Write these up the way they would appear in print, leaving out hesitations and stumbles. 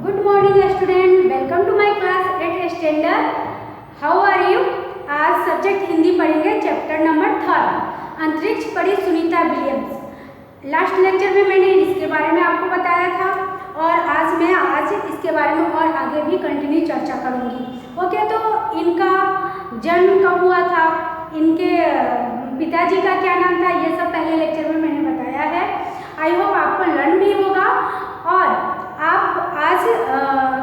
Good morning student, welcome to my class 8th standard. How are you? आज subject Hindi पढ़ेंगे chapter number 3 अंतरिक्ष पढ़ी Sunita Williams. Last lecture में मैंने इसके बारे में आपको बताया था और आज इसके बारे में और आगे भी कंटिन्यू चर्चा करूंगी। ओके, तो इनका जन्म कब हुआ था, इनके पिताजी का क्या नाम था, ये सब पहले लेक्चर में मैंने बताया है। आई होप आपको लर्न भी होगा और आप आज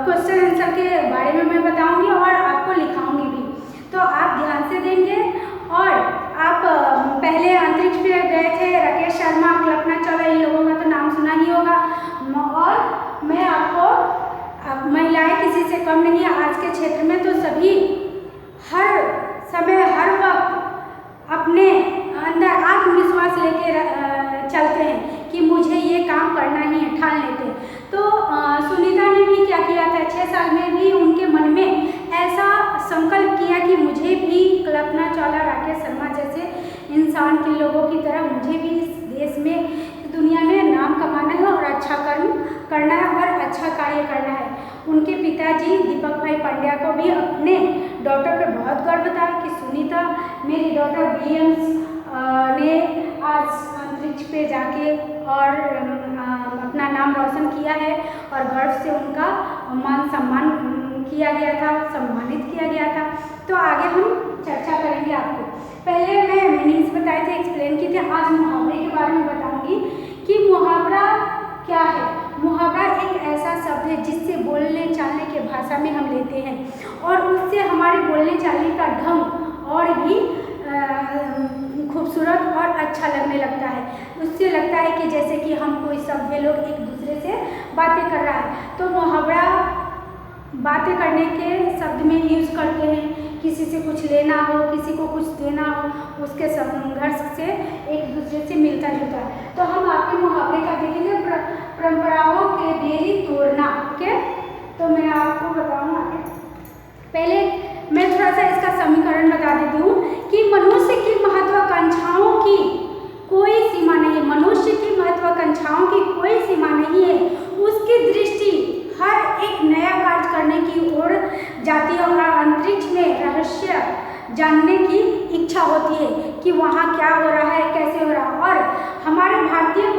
क्वेश्चन आंसर के बारे में मैं बताऊंगी और आपको लिखाऊंगी भी, तो आप ध्यान से देंगे। और आप पहले अंतरिक्ष पे गए थे, राकेश शर्मा, कल्पना चावला, इन लोगों का तो नाम सुना ही होगा। और मैं आपको महिलाएं किसी से कम नहीं है आज के क्षेत्र में, तो सभी हर समय हर वक्त अपने अंदर आत्मविश्वास लेके चलते हैं कि मुझे ये काम करना ही है, ठान लेते हैं। तो सुनीता ने भी क्या किया था, 6 साल में भी उनके मन में ऐसा संकल्प किया कि मुझे भी कल्पना चावला, राकेश शर्मा जैसे इंसान के लोगों की तरह मुझे भी इस देश में, दुनिया में नाम कमाना है और अच्छा कर्म करना है और अच्छा कार्य करना है। उनके पिताजी दीपक भाई पांड्या को भी अपने डॉटर पे बहुत गर्व था कि सुनीता मेरी डॉटर विलियम्स ने आज अंतरिक्ष पे जाके और अपना नाम रोशन किया है और गर्व से उनका मान सम्मान किया गया था, सम्मानित किया गया था। तो आगे हम चर्चा करेंगे। आपको पहले मैं मीनिंग्स बताए थे, एक्सप्लेन की थी। आज मुहावरे के बारे में बताऊंगी कि मुहावरा क्या है। मुहावरा एक ऐसा शब्द है जिससे बोलने चालने के भाषा में हम लेते हैं और उससे हमारे बोलने चालने का ढंग और भी खूबसूरत और अच्छा लगने लगता है। उससे लगता है कि जैसे कि हम कोई सभ्य लोग एक दूसरे से बातें कर रहा है। तो मुहावरा बातें करने के शब्द में यूज़ करते हैं। किसी से कुछ लेना हो, किसी को कुछ देना हो, उसके संघर्ष से एक दूसरे से मिलता जुलता है। तो हम आपके मुहावरे का देखेंगे, परंपराओं के बेरी तोड़ना। ओके, तो मैं आपको बताऊँ आगे। पहले मैं थोड़ा सा इसका समीकरण बता देती हूँ कि मनुष्य की महत्वाकांक्षाओं की कोई सीमा नहीं है। मनुष्य की महत्वाकांक्षाओं की कोई सीमा नहीं है। उसकी दृष्टि हर एक नया कार्य करने की ओर जाती है और अंतरिक्ष में रहस्य जानने की इच्छा होती है कि वहाँ क्या हो रहा है, कैसे हो रहा है। और हमारे भारतीय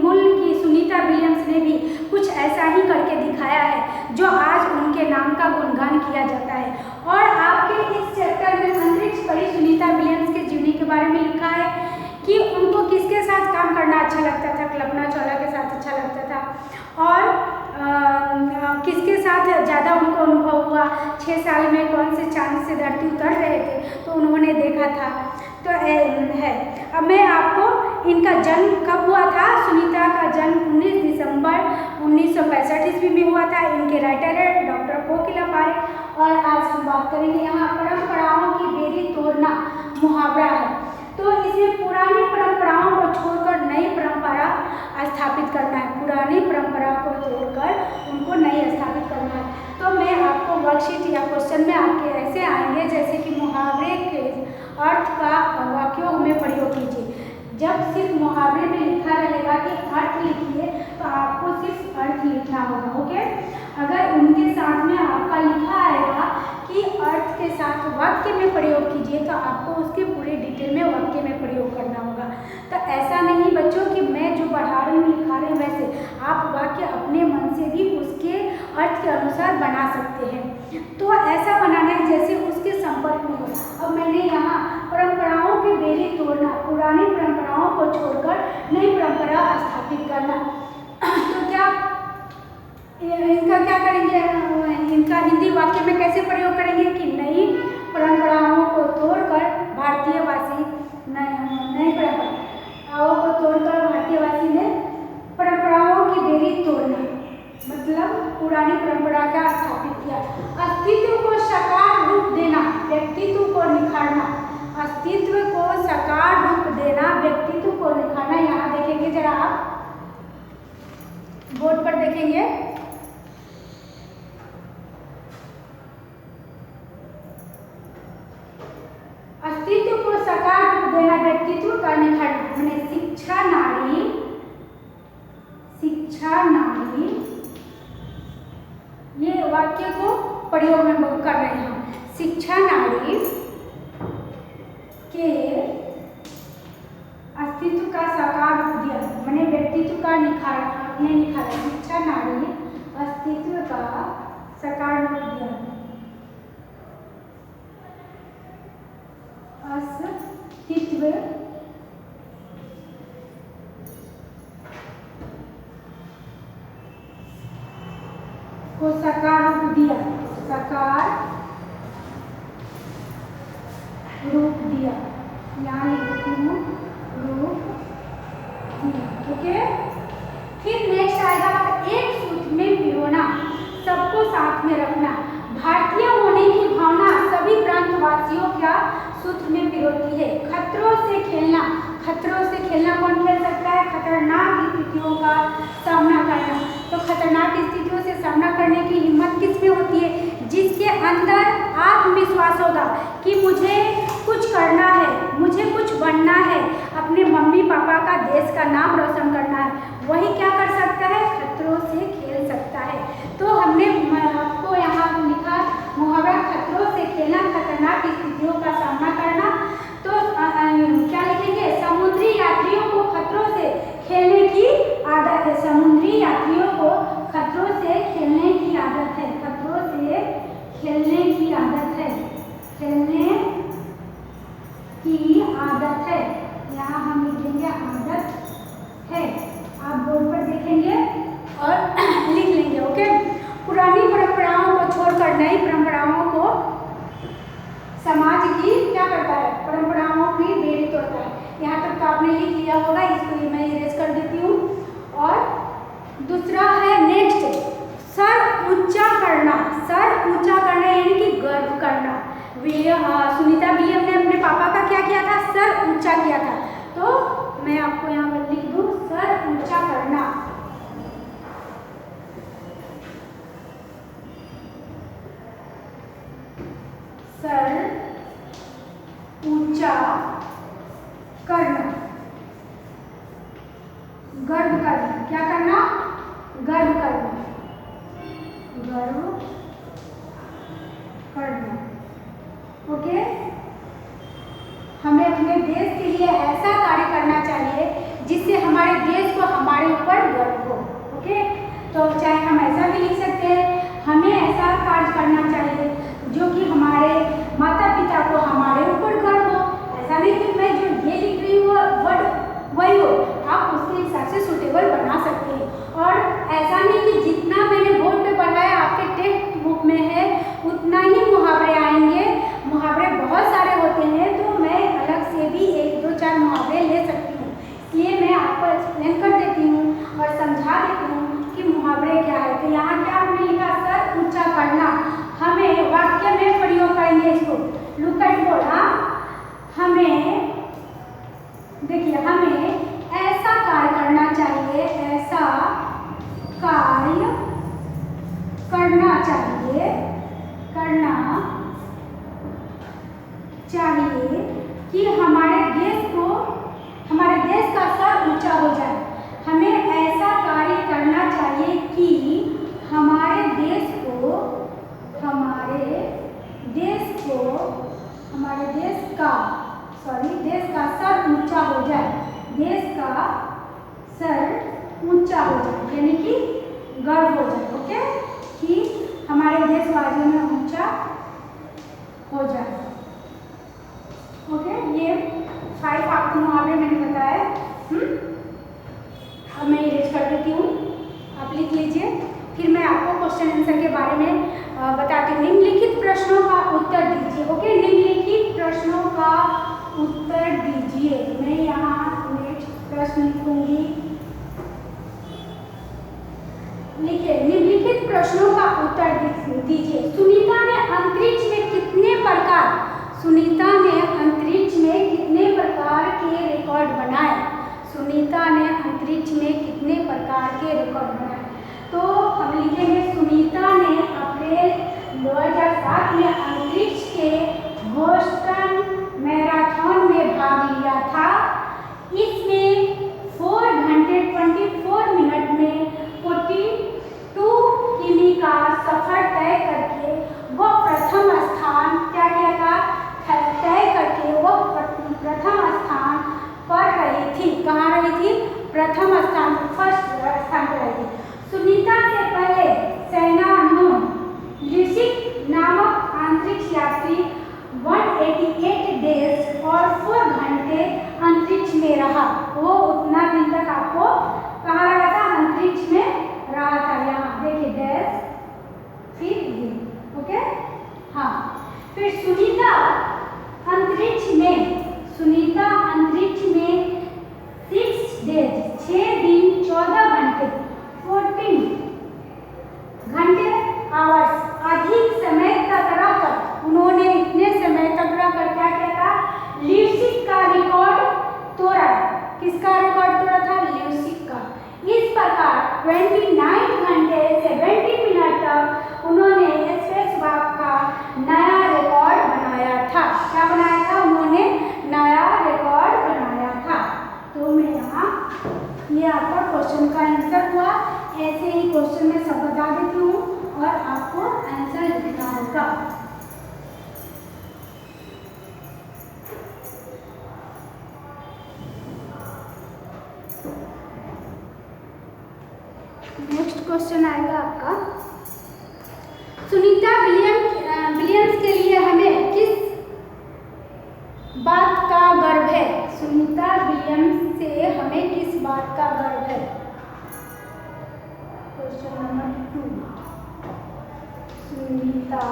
मूल की सुनीता विलियम्स ने भी कुछ ऐसा ही करके दिखाया है जो आज उनके नाम का गुणगान किया जाता है। और आपके इस चैप्टर में अंतरिक्ष पढ़ी सुनीता विलियम्स के जीवनी के बारे में लिखा है कि उनको किसके साथ काम करना अच्छा लगता था। कल्पना चावला के साथ अच्छा लगता था और किसके साथ ज़्यादा उनको अनुभव हुआ। 6 साल में कौन से चांद से धरती उतर रहे थे तो उन्होंने देखा था। तो है, अब मैं आपको इनका जन्म कब हुआ था। सुनीता का जन्म 19 दिसंबर 1965 ईस्वी में हुआ था। इनके राइटर है डॉक्टर कोकिला पारेख। और आज हम बात करेंगे यहाँ परंपराओं की बेरी तोड़ना मुहावरा है। तो इसमें पुरानी परंपराओं को छोड़कर नई परंपरा स्थापित करना है। पुरानी परंपरा को तोड़कर उनको नई स्थापित करना है। तो मैं आपको वर्कशीट या क्वेश्चन में आपके ऐसे आएंगे जैसे कि मुहावरे के अर्थ का वाक्यों में प्रयोग कीजिए। जब सिर्फ मुहावरे में लिखा रहेगा कि अर्थ लिखिए तो आपको सिर्फ अर्थ लिखना होगा। ओके, अगर उनके साथ में आपका लिखा आएगा कि अर्थ के साथ वाक्य में प्रयोग कीजिए तो आपको उसके पूरे डिटेल में वाक्य में प्रयोग करना होगा। तो ऐसा नहीं बच्चों कि मैं जो पढ़ा रही हूँ लिखा रही हूँ, वैसे आप वाक्य अपने मन से भी उसके अर्थ के अनुसार बना सकते हैं। तो ऐसा बनाना है जैसे उसके संपर्क में हो। अब मैंने यहाँ परंपराओं के बेरी तोड़ना, पुरानी परंपराओं को छोड़कर नई परंपरा स्थापित करना। तो क्या इनका क्या करेंगे, इनका हिंदी वाक्य में कैसे प्रयोग करेंगे कि नई परंपराओं को तोड़कर भारतीयवासी नई परंपराओं को तोड़कर भारतीयवासी ने परंपराओं की बेरी तोड़ना, मतलब पुरानी परंपरा का स्थापित किया। अस्तित्व को साकार रूप देना, व्यक्तित्व को निखारना। अस्तित्व को साकार रूप देना, व्यक्तित्व को निखारना। यहाँ देखेंगे जरा, आप बोर्ड पर देखेंगे। अस्तित्व को साकार रूप देना, व्यक्तित्व का निखारना। मैंने शिक्षा नारी वाक्य को प्रयोग में कर रहे हैं हम। शिक्षा नारी के अस्तित्व का साकार रूप दिया, मैंने व्यक्तित्व का निखारा, आपने निखारा। शिक्षा नारी अस्तित्व का साकार रूप दिया, अस्तित्व को साकार रूप दिया, साकार रूप दिया, यहाँ लिखती हूँ रूप दिया। ओके, फिर नेक्स्ट आएगा एक सूत्र में पिरोना, सबको साथ में रखना। भारतीय होने की भावना सभी प्रांतवासियों का सूत्र में पिरोती है। खतरों से खेलना, खतरों से खेलना कौन खेल सकता है? खतरनाक स्थितियों का सामना करना। तो खतरनाक स्थितियों से सामना करने की हिम्मत किस में होती है? जिसके अंदर आत्मविश्वास होगा कि मुझे कुछ करना है, मुझे कुछ बनना है, अपने मम्मी पापा का, देश का नाम रोशन करना है, वही क्या कर सकता है? खतरों से खेल सकता है। तो हमने आपको यहाँ लिखा मुहावरा खतरों से खेलना, खतरनाक स्थितियों का सामना करना। तो क्या लिखेंगे? समुद्री यात्रियों को खतरों से खेलने की आदत है। समुद्री यात्रियों को खतरों से खेलने की आदत है, खतरों से खेलने की आदत है, खेलने की आदत है। यहाँ हम लिखेंगे आदत है, आप बोर्ड पर देखेंगे और लिख लेंगे। ओके, पुरानी परंपराओं को छोड़कर नई परंपराओं को समाज की क्या करता है? परंपराओं की बेड़ी तोड़ता है। यहाँ तक तो आपने लिख लिया होगा, इसको मैं इरेज कर देती हूँ। और दूसरा है नेक्स्ट, सर ऊंचा करना। सर ऊंचा करना यानी कि गर्व करना। सुनीता विलियम ने अपने पापा का क्या किया था? सर ऊंचा किया था। तो मैं आपको यहाँ पर लिख दूँ, सर ऊंचा करना। सर ऊंचा करना, गर्व करना। क्या करना? गर्व करना, गर्व करना। ओके, हमें अपने देश के लिए ऐसा कार्य करना चाहिए जिससे हमारे देश को हमारे ऊपर गर्व हो। ओके, तो चाहे हम ऐसा भी लिख सकते हैं, हमें ऐसा कार्य करना चाहिए जो कि हमारे माता पिता को हमारे ऊपर गर्व हो। ऐसा नहीं कि मैं जो ये लिख रही हूँ वर्ड वही हो, आप उसके हिसाब से सूटेबल बना सकते हैं। और ऐसा नहीं कि जितना मैंने बोर्ड पे पढ़ाया आपके टेक्स्ट बुक में है उतना ही मुहावरे आएंगे। मुहावरे बहुत सारे होते हैं, तो मैं अलग से भी 1-2-4 मुहावरे ले सकती हूँ। इसलिए मैं आपको एक्सप्लेन कर देती हूँ और समझा देती हूँ कि मुहावरे क्या है। तो यहाँ क्या हमने लिखा? सर ऊंचा करना। हमें वाक्य में प्रयोग करेंगे इसको। Look at board. हमें देखिए, हमें ऐसा कार्य करना चाहिए, ऐसा कार्य करना चाहिए, करना चाहिए कि हमारे देश को, हमारे देश का सर ऊंचा हो जाए। हमें ऐसा कार्य करना चाहिए कि हमारे देश को, हमारे देश को, हमारे देश का देश का सर ऊंचा हो जाए। देश का सर ऊंचा हो जाए यानी कि गर्व हो जाए। ओके, कि हमारे देशवासियों में ऊंचा हो जाए। ओके, ये 5 आपको मुहावरे मैंने बताया। अब मैं इरेज कर देती हूँ, आप लिख लीजिए। फिर मैं आपको क्वेश्चन आंसर के बारे में बताती हूँ। निम्नलिखित प्रश्नों का उत्तर दीजिए। ओके, निम्नलिखित प्रश्नों का उत्तर दीजिए। मैं यहाँ नेक्स्ट प्रश्न लिखूंगी। लिखिए, निम्नलिखित प्रश्नों का उत्तर दीजिए। सुनीता ने अंतरिक्ष में कितने प्रकार, सुनीता ने अंतरिक्ष में कितने प्रकार के रिकॉर्ड बनाए? सुनीता ने अंतरिक्ष में कितने प्रकार के रिकॉर्ड बनाए? तो हम लिखेंगे सुनीता ने अप्रैल 2007 में अंतरिक्ष के बोस्टन मैराथन में भाग लिया था। इसमें 4 घंटे 24 मिनट में 42 किमी का सफर तय हाँ, फिर सुनीता अंतरिक्ष में 6 डेज 6 दिन 14 घंटे 14 घंटे आवर्स अधिक समय तक रहकर उन्होंने इतने समय तक रहकर क्या किया था? ल्यूसिक का रिकॉर्ड तोड़ा। किसका रिकॉर्ड तोड़ा था? ल्यूसिक का। इस प्रकार 29 घंटे 70 मिनट तक उन्होंने स्पेसवॉक का नया रिकॉर्ड बनाया था। क्या बनाया था? उन्होंने नया रिकॉर्ड बनाया था। तो मैं यहाँ ये आपका क्वेश्चन का आंसर हुआ। ऐसे ही क्वेश्चन मैं सब बता देती हूँ और आपको आंसर लिखना होगा। नेक्स्ट क्वेश्चन आएगा आपका, सुनीता विलियम्स के लिए हमें किस बात का गर्व है? सुनीता विलियम्स से हमें किस बात का गर्व है? क्वेश्चन नंबर 2, सुनीता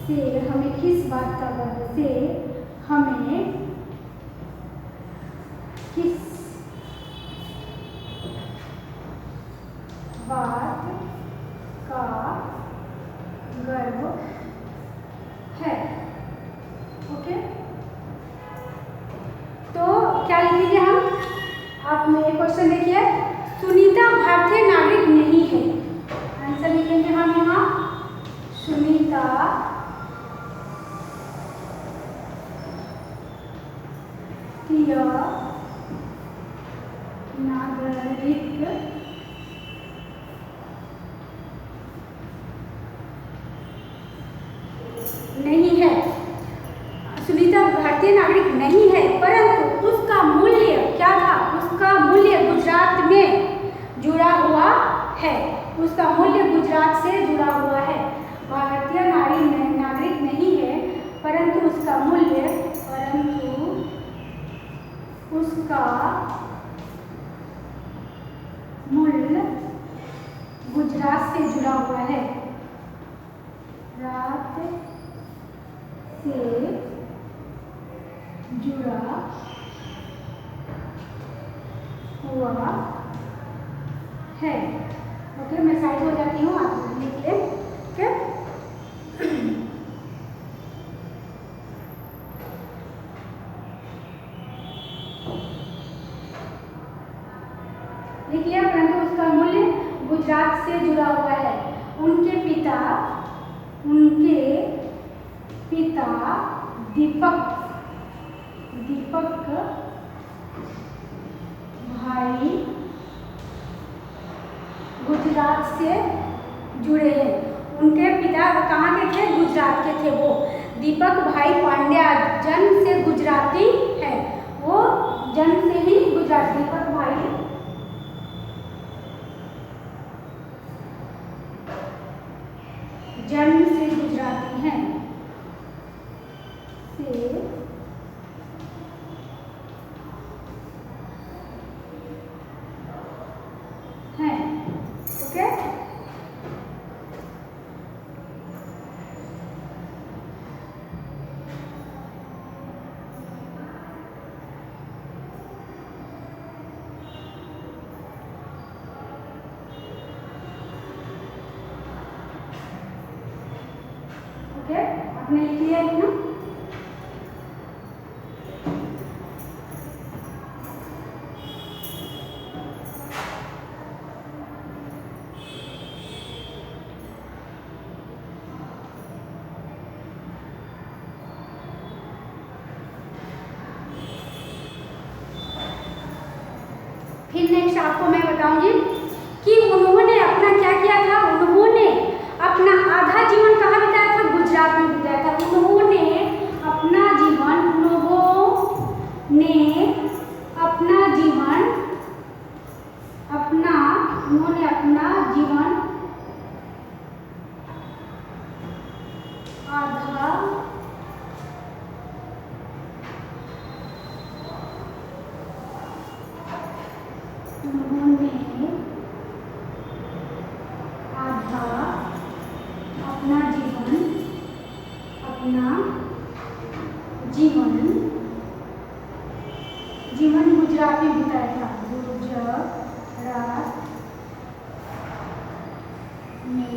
से हमें किस बात का गर्व है? से हमें किस बात का गर्व है? ओके, तो क्या लिखेंगे हम? आप मेरे क्वेश्चन देखिए, सुनीता भारतीय नागरिक नहीं है। आंसर लिखेंगे हम यहाँ, सुनीता नागरिक नहीं है। सुनीता भारतीय नागरिक नहीं है, परंतु उसका मूल्य क्या था? उसका मूल्य गुजरात में जुड़ा हुआ है। उसका मूल्य गुजरात से जुड़ा हुआ है। भारतीय नागरिक नहीं है, परंतु उसका मूल्य गुजरात से जुड़ा हुआ है। रात से जुड़ा हुआ है। ओके, मैं साइड हो जाती हूँ, आप लिख लें। ओके, लिख लिया, परंतु उसका मूल्य गुजरात से जुड़ा हुआ है। उनके पिता दीपक भाई गुजरात से जुड़े हैं। उनके पिता कहाँ के थे? गुजरात के थे। वो दीपक भाई पांड्या जन्म से गुजराती है। वो जन्म से ही गुजरात, दीपक भाई जन्म से गुजराती हैं। ओके, आपने लिख लिया है ना? फिर नेक्स्ट आपको मैं बताऊंगी कि उन्होंने अपना क्या किया था। उन्होंने अपना आधा जीवन कहाँ बिताया था? गुजरात में बिताया था। उन्होंने अपना जीवन आधा उन्होंने आधा अपना जीवन गुजरात में बिताया था। गुजरात में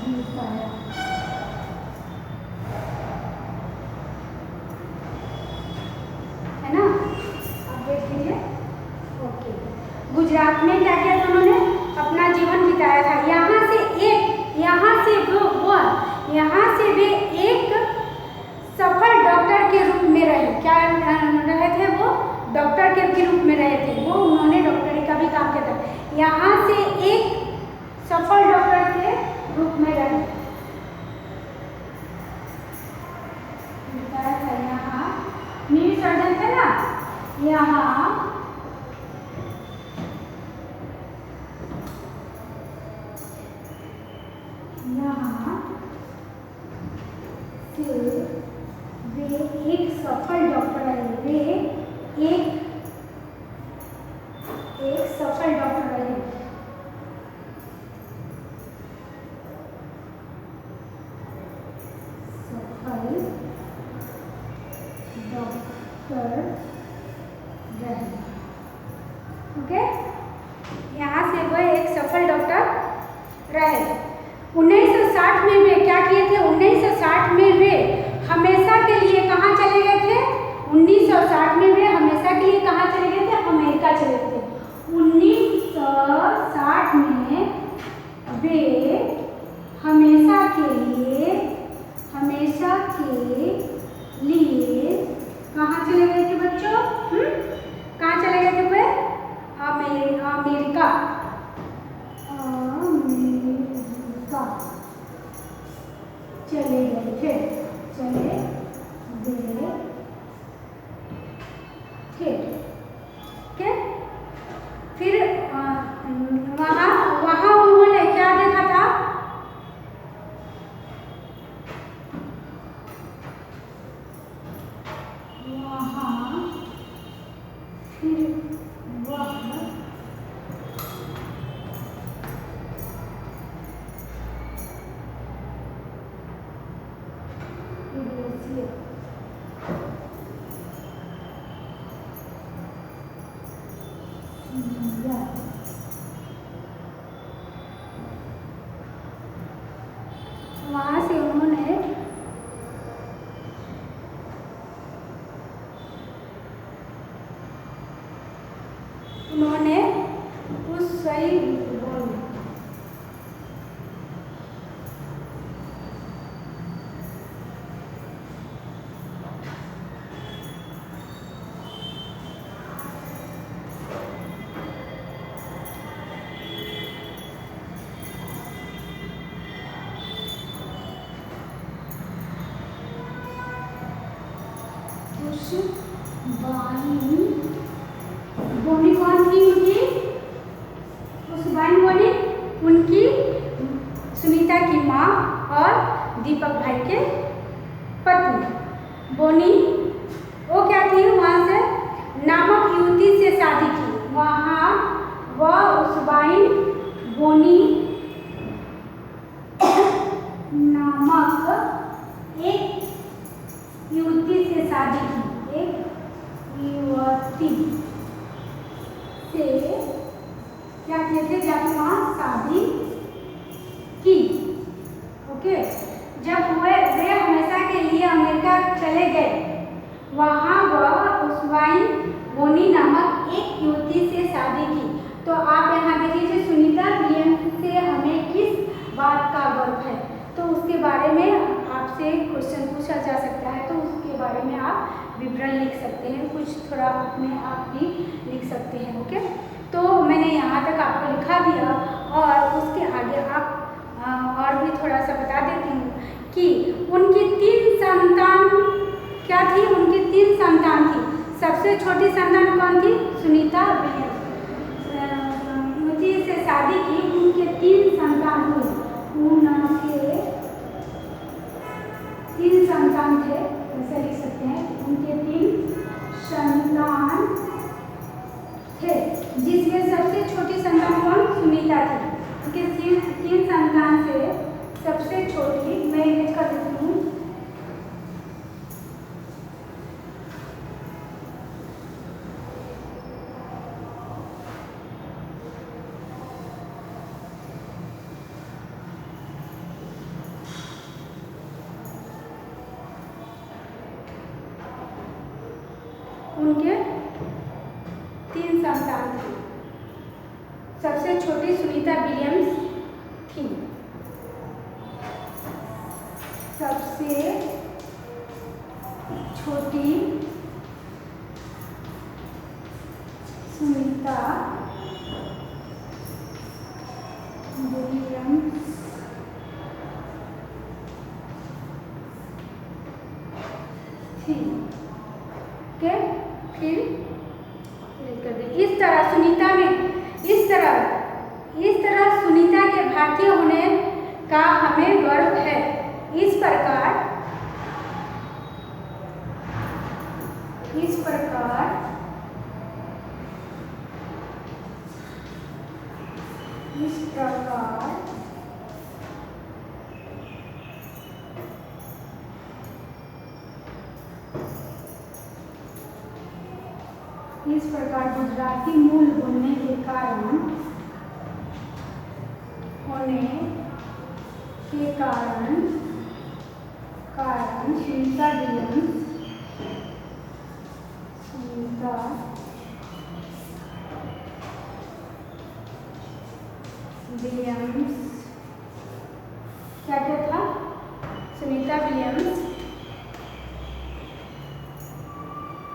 बिताया। है ना, अब देख लीजिए। ओके, गुजरात में क्या किया था उन्होंने? अपना जीवन बिताया था। यहाँ से वे एक सफल डॉक्टर के रूप में रहे। क्या रहे थे वो? डॉक्टर के रूप में रहे थे। वो उन्होंने डॉक्टरी का भी काम किया था। यहाँ से एक सफल डॉक्टर के रूप में रहे। बताया था यहाँ न्यू सर्जन थे ना, यहाँ से वे एक सफल डॉक्टर रहे। वे एक सफल डॉक्टर रहे। सफल डॉक्टर रहे। ओके, यहाँ से वह एक सफल डॉक्टर रहे। 1960 में वे क्या किए थे? 1960 में वे हमेशा के लिए कहाँ चले गए थे? 1960 में वे हमेशा के लिए कहाँ चले गए थे? अमेरिका चले गए थे। 1960 में वे हमेशा के लिए कहाँ चले गए थे बच्चों? कहाँ चले गए थे वे? अमेरिका चले गए थे। फिर वहाँ उन्होंने क्या देखा था? वहाँ से उन्होंने उस सही बोनी कौन थी उनकी? बोनी उनकी सुनीता की माँ और दीपक भाई के पत्नी। बोनी वो क्या थी? वहाँ से नामक युवती से शादी की। वहाँ वह उसबाइन बोनी नामक एक युवती से शादी की। एक युवती से क्या किए थे? जब वहाँ शादी की। ओके, जब वे हमेशा के लिए अमेरिका चले गए, वहाँ वह उसबाइन बोनी नामक एक युवती से शादी की। तो आप यहाँ देख लीजिए, सुनीता विलियम से हमें किस बात का गर्व है? तो उसके बारे में आपसे क्वेश्चन पूछा जा सकता है, तो उसके बारे में आप विवरण लिख सकते हैं, कुछ थोड़ा अपने आप भी लिख सकते हैं। ओके, तो मैंने यहाँ तक आपको लिखा दिया और उसके आगे आप और भी थोड़ा सा बता देती हूँ कि उनकी 3 संतान क्या थी? उनकी 3 संतान थी। सबसे छोटी संतान कौन थी? सुनीता विलियम युवती से शादी की, उनके 3 संतान हुए। उनके 3 संतान थे, ऐसे लिख सकते हैं। उनके 3 संतान थे। उनके 3 संतान थे। सबसे छोटी सुनीता विलियम्स थी। सबसे छोटी सुनीता विलियम्स थी। ओके, फिर कर दे। इस तरह सुनीता के भारतीय होने का हमें गर्व है। इस प्रकार गुजराती मूल होने के कारण सुनीता विलियम्स क्या था? सुनीता विलियम्स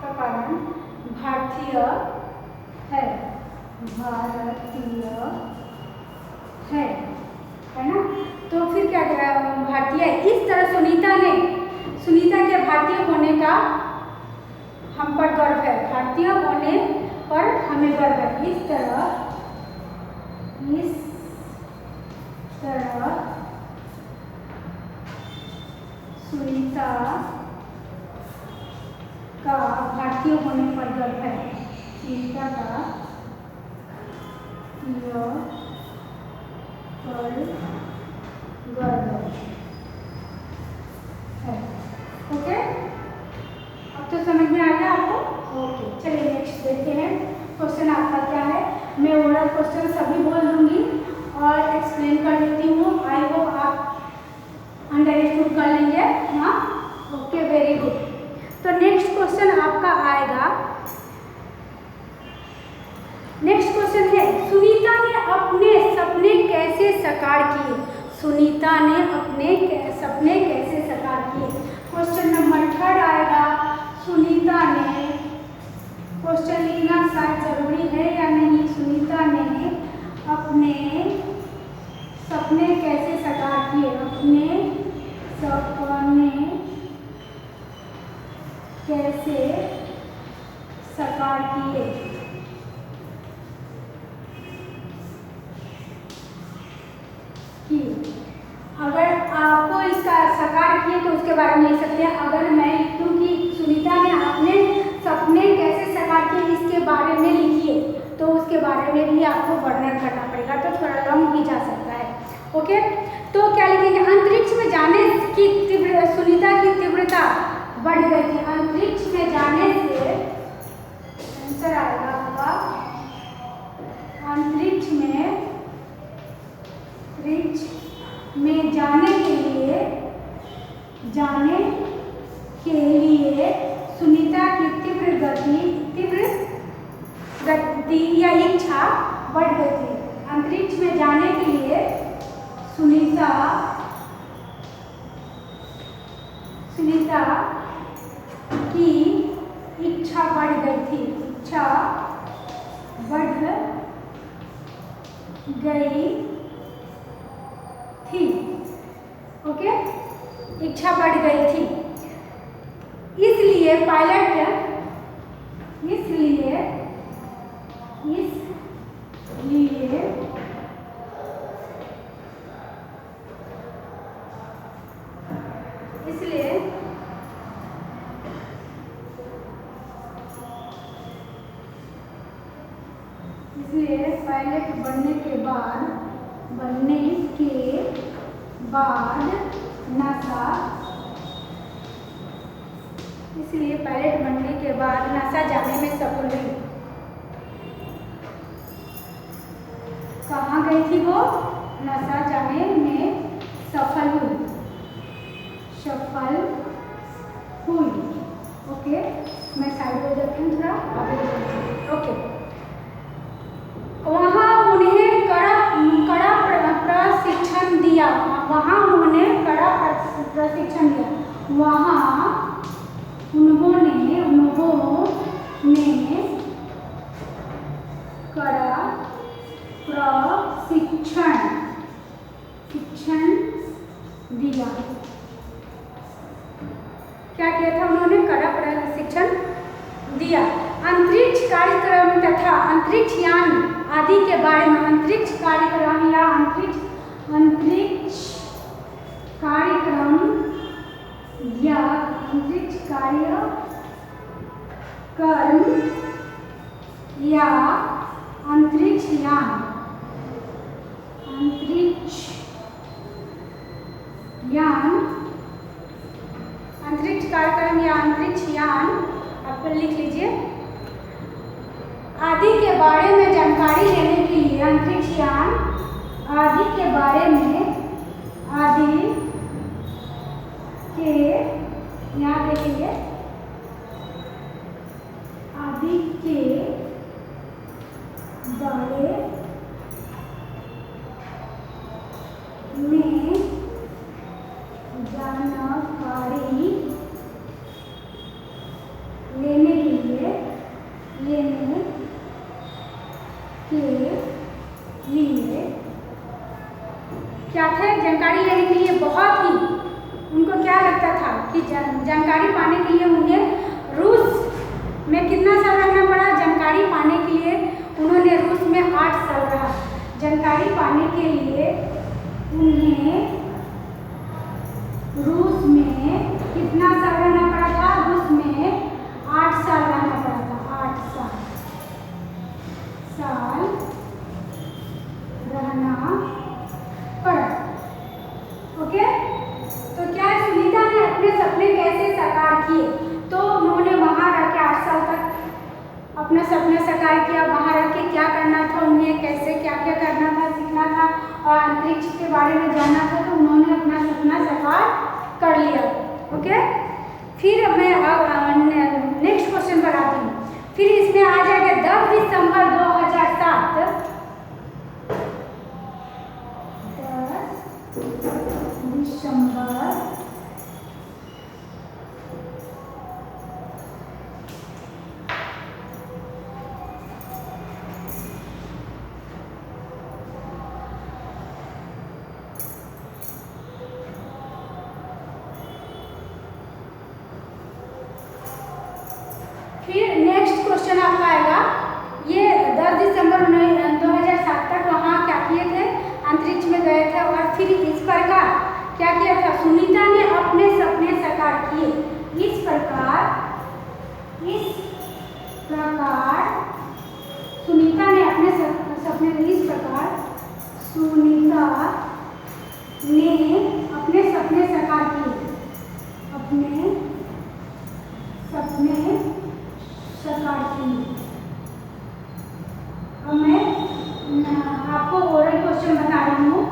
का कारण भारतीय है ना। तो फिर क्या भारतीय। इस तरह सुनीता के भारतीय होने का हम पर गर्व है। भारतीय होने पर हमें गर्व है। इस तरह सुनीता का भारतीय होने पर गर्व है। सुनीता का गर्व है। ओके, अब तो समझ में आ गया आपको। ओके, चलिए नेक्स्ट देखते हैं क्वेश्चन आपका क्या है। मैं ओरल क्वेश्चन सभी बोल दूंगी और एक्सप्लेन कर देती हूँ। आई होप आप अंडरस्टूड कर लेंगे। हाँ, ओके, वेरी गुड। तो नेक्स्ट क्वेश्चन आपका आएगा। नेक्स्ट क्वेश्चन है, सुनीता ने अपने सपने कैसे साकार किए? सुनीता ने अपने सपने कैसे साकार किए? क्वेश्चन नंबर 3 आएगा। सुनीता ने, क्वेश्चन लिखना शायद जरूरी है या नहीं, सुनीता ने अपने सपने कैसे साकार किए? अपने सपने कैसे साकार किए? अगर आपको इसका साकार किए तो उसके बारे में लिख सकते हैं। अगर मैं क्योंकि सुनीता ने अपने सपने कैसे साकार किए इसके बारे में लिखिए तो उसके बारे में भी आपको वर्णन करना पड़ेगा, तो थोड़ा लॉन्ग भी जा सकता है। ओके, तो क्या लिखेंगे? अंतरिक्ष में जाने की सुनीता की तीव्रता बढ़ गई थी। अंतरिक्ष में जाने से आंसर आएगा आपका अंतरिक्ष में जाने के लिए सुनीता की तीव्र गति या इच्छा बढ़ गई थी। अंतरिक्ष में जाने के लिए सुनीता की इच्छा बढ़ गई थी। इच्छा बढ़ गई थी। ओके, इच्छा बढ़ गई थी। इसलिए पायलट बनने के बाद नासा जाने में सफल हुई। कहाँ गई थी वो? नासा जाने में सफल हुई। ओके, मैं साइड हो जाती हूँ थोड़ा, आगे हो जाती हूँ। ओके, वहाँ उन्हें कड़ा प्रशिक्षण दिया। वहाँ उन्होंने कड़ा प्रशिक्षण दिया। वहाँ उन्होंने कड़ा प्रशिक्षण दिया। क्या किया था उन्होंने? कड़ा प्रशिक्षण दिया। अंतरिक्ष कार्यक्रम तथा अंतरिक्ष यान आदि के बारे में, अंतरिक्ष कार्यक्रम या अंतरिक्ष कार्यक्रम या अंतरिक्ष कार्यक्रम या अंतरिक्ष यान, अंतरिक्ष कार्यक्रम या अंतरिक्ष यान, आप लिख लीजिए, आदि के बारे में जानकारी लेने के लिए, अंतरिक्ष यान आदि के बारे में, आदि के, यहाँ देखेंगे, आदि के बारे में जानकारी लेने के लिए क्या थे? जानकारी लेने के लिए बहुत ही उनको क्या लगता था कि जानकारी पाने के लिए उन्हें रूस में कितना साल रहना पड़ा? जानकारी पाने के लिए उन्होंने रूस में 8 साल रहा। जानकारी पाने के लिए उन्हें रूस में कितना साल रहना पड़ा था? रूस में 8 साल रहना पड़ा था। 8 साल रहना पड़ा। ओके, तो क्या सुनीता ने अपने सपने कैसे साकार किए? तो उन्होंने वहाँ रह के 8 साल तक अपना सपना साकार किया। वहाँ रह के क्या करना था उन्हें, कैसे क्या क्या करना था, सीखना था और अंतरिक्ष के बारे में जानना था, तो उन्होंने अपना सपना साकार कर लिया। ओके, फिर मैं अब नेक्स्ट क्वेश्चन पर आती हूँ। फिर इसमें आ जाएगा 10 दिसंबर 2007, 10 दिसंबर फिर नेक्स्ट क्वेश्चन आपका आएगा, ये 10 दिसंबर 2007 तक वहाँ क्या किए थे? अंतरिक्ष में गए थे। और फिर इस प्रकार क्या किया था? सुनीता ने अपने सपने साकार किए। इस प्रकार सुनीता ने अपने सपने, इस प्रकार सुनीता ने अपने सपने साकार किए। अपने सपने साकार किए। अब मैं आपको ओरल क्वेश्चन बता रही हूँ।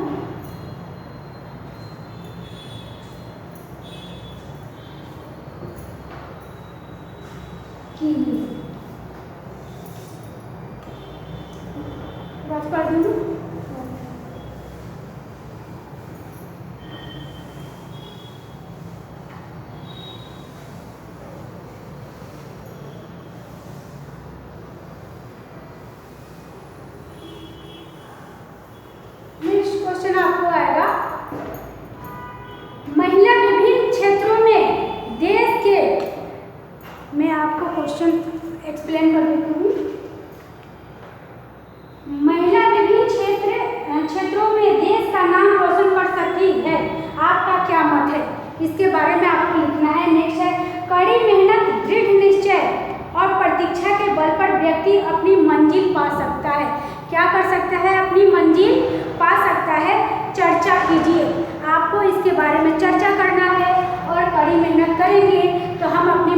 कर दूँ? क्वेश्चन आपको आएगा, महिला विभिन्न क्षेत्रों में देश के, मैं आपको क्वेश्चन एक्सप्लेन कर देती हूँ। महिला विभिन्न क्षेत्रों में देश का नाम रोशन कर सकती है, आपका क्या मत है? इसके बारे में आपको लिखना है। नेक्स्ट है, कड़ी मेहनत, दृढ़ निश्चय और प्रतीक्षा के बल पर व्यक्ति अपनी मंजिल पा सकता है। क्या कर सकता है? अपनी मंजिल पा सकता है। चर्चा कीजिए, आपको इसके बारे में चर्चा करना है और कड़ी मेहनत करेंगे तो हम अपनी